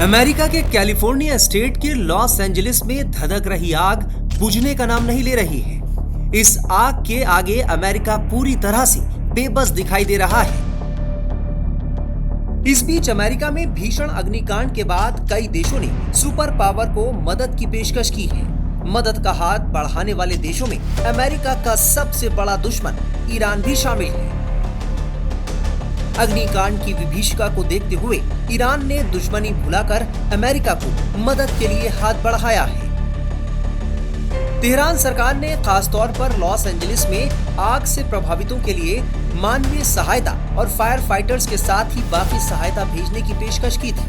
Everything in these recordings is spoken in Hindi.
अमेरिका के कैलिफोर्निया स्टेट के लॉस एंजलिस में धधक रही आग बुझने का नाम नहीं ले रही है। इस आग के आगे अमेरिका पूरी तरह से बेबस दिखाई दे रहा है। इस बीच अमेरिका में भीषण अग्निकांड के बाद कई देशों ने सुपर पावर को मदद की पेशकश की है। मदद का हाथ बढ़ाने वाले देशों में अमेरिका का सबसे बड़ा दुश्मन ईरान भी शामिल है। अग्निकांड की विभीषिका को देखते हुए ईरान ने दुश्मनी भुलाकर अमेरिका को मदद के लिए हाथ बढ़ाया है। तेहरान सरकार ने खासतौर पर लॉस एंजलिस में आग से प्रभावितों के लिए मानवीय सहायता और फायर फाइटर्स के साथ ही बाकी सहायता भेजने की पेशकश की थी।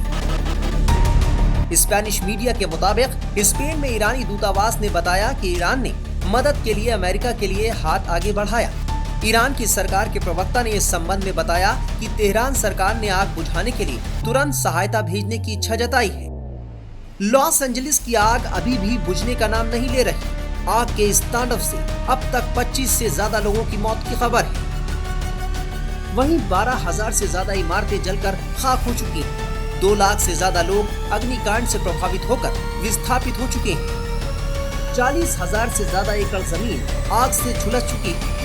स्पेनिश मीडिया के मुताबिक स्पेन में ईरानी दूतावास ने बताया कि ईरान ने मदद के लिए अमेरिका के लिए हाथ आगे बढ़ाया। ईरान की सरकार के प्रवक्ता ने इस संबंध में बताया कि तेहरान सरकार ने आग बुझाने के लिए तुरंत सहायता भेजने की इच्छा जताई है। लॉस एंजलिस की आग अभी भी बुझने का नाम नहीं ले रही। आग के इस तांडव से अब तक 25 से ज्यादा लोगों की मौत की खबर है। वहीं 12,000 से ज्यादा इमारतें जलकर खाक हो चुकी हैं। 2 लाख से ज्यादा लोग अग्निकांड से प्रभावित होकर विस्थापित हो चुके हैं। 40,000 से ज्यादा एकड़ जमीन आग से झुलस चुकी है।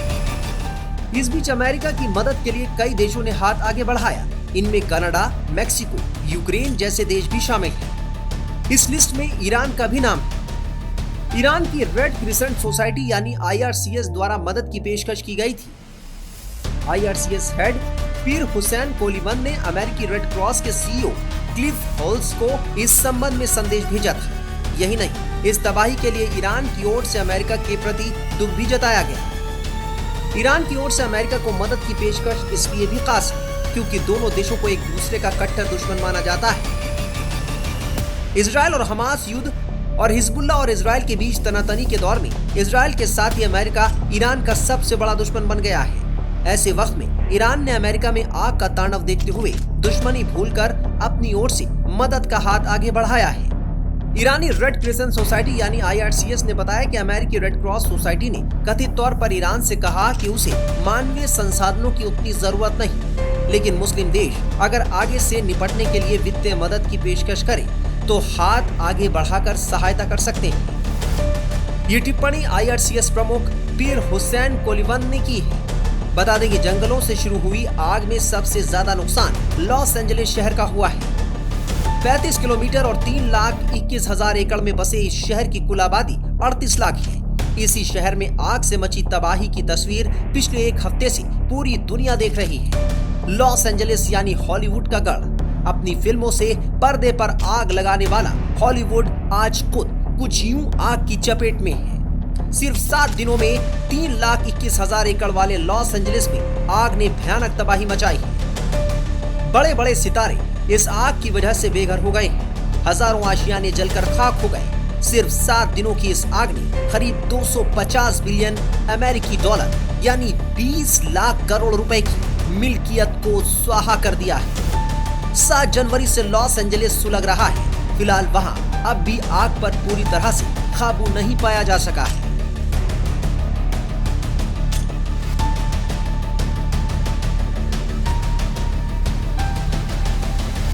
इस बीच अमेरिका की मदद के लिए कई देशों ने हाथ आगे बढ़ाया। इनमें कनाडा, मेक्सिको, यूक्रेन जैसे देश भी शामिल हैं। इस लिस्ट में ईरान का भी नाम है। ईरान की रेड क्रिसेंट सोसाइटी यानी IRCS द्वारा मदद की पेशकश की गई थी। IRCS हेड पीर हुसैन कोलिवन ने अमेरिकी रेड क्रॉस के CEO क्लिफ हॉल्स को इस संबंध में संदेश भेजा था। यही नहीं, इस तबाही के लिए ईरान की ओर से अमेरिका के प्रति दुख भी जताया गया। ईरान की ओर से अमेरिका को मदद की पेशकश इसलिए भी खास है क्योंकि दोनों देशों को एक दूसरे का कट्टर दुश्मन माना जाता है। इजराइल और हमास युद्ध और हिजबुल्लाह और इजराइल के बीच तनातनी के दौर में इजराइल के साथ ही अमेरिका ईरान का सबसे बड़ा दुश्मन बन गया है। ऐसे वक्त में ईरान ने अमेरिका में आग का तांडव देखते हुए दुश्मनी भूलकर अपनी ओर से मदद का हाथ आगे बढ़ाया है। ईरानी रेड क्रिसेंट सोसाइटी यानी IRCS ने बताया कि अमेरिकी रेड क्रॉस सोसाइटी ने कथित तौर पर ईरान से कहा कि उसे मानवीय संसाधनों की उतनी जरूरत नहीं, लेकिन मुस्लिम देश अगर आगे से निपटने के लिए वित्तीय मदद की पेशकश करे तो हाथ आगे बढ़ाकर सहायता कर सकते हैं। ये टिप्पणी IRCS प्रमुख पीर हुसैन कोलिवन ने की है। बता दें कि जंगलों से शुरू हुई आग में सबसे ज्यादा नुकसान लॉस एंजलिस शहर का हुआ है। 35 किलोमीटर और 3,21,000 एकड़ में बसे इस शहर की कुल आबादी 38 लाख है। इसी शहर में आग से मची तबाही की तस्वीर पिछले 1 हफ्ते से पूरी दुनिया देख रही है। लॉस एंजलिस यानी हॉलीवुड का गढ़, अपनी फिल्मों से पर्दे पर आग लगाने वाला हॉलीवुड आज खुद कुछ यूं आग की चपेट में है। सिर्फ 7 दिनों में 3,21,000 एकड़ वाले लॉस एंजलिस में आग ने भयानक तबाही मचाई है। बड़े बड़े सितारे इस आग की वजह से बेघर हो गए। हजारों आशियाने जलकर खाक हो गए। सिर्फ 7 दिनों की इस आग ने करीब 250 बिलियन अमेरिकी डॉलर यानी 20 लाख करोड़ रुपए की मिल्कियत को स्वाहा कर दिया है। 7 जनवरी से लॉस एंजलिस सुलग रहा है। फिलहाल वहां अब भी आग पर पूरी तरह से काबू नहीं पाया जा सका है।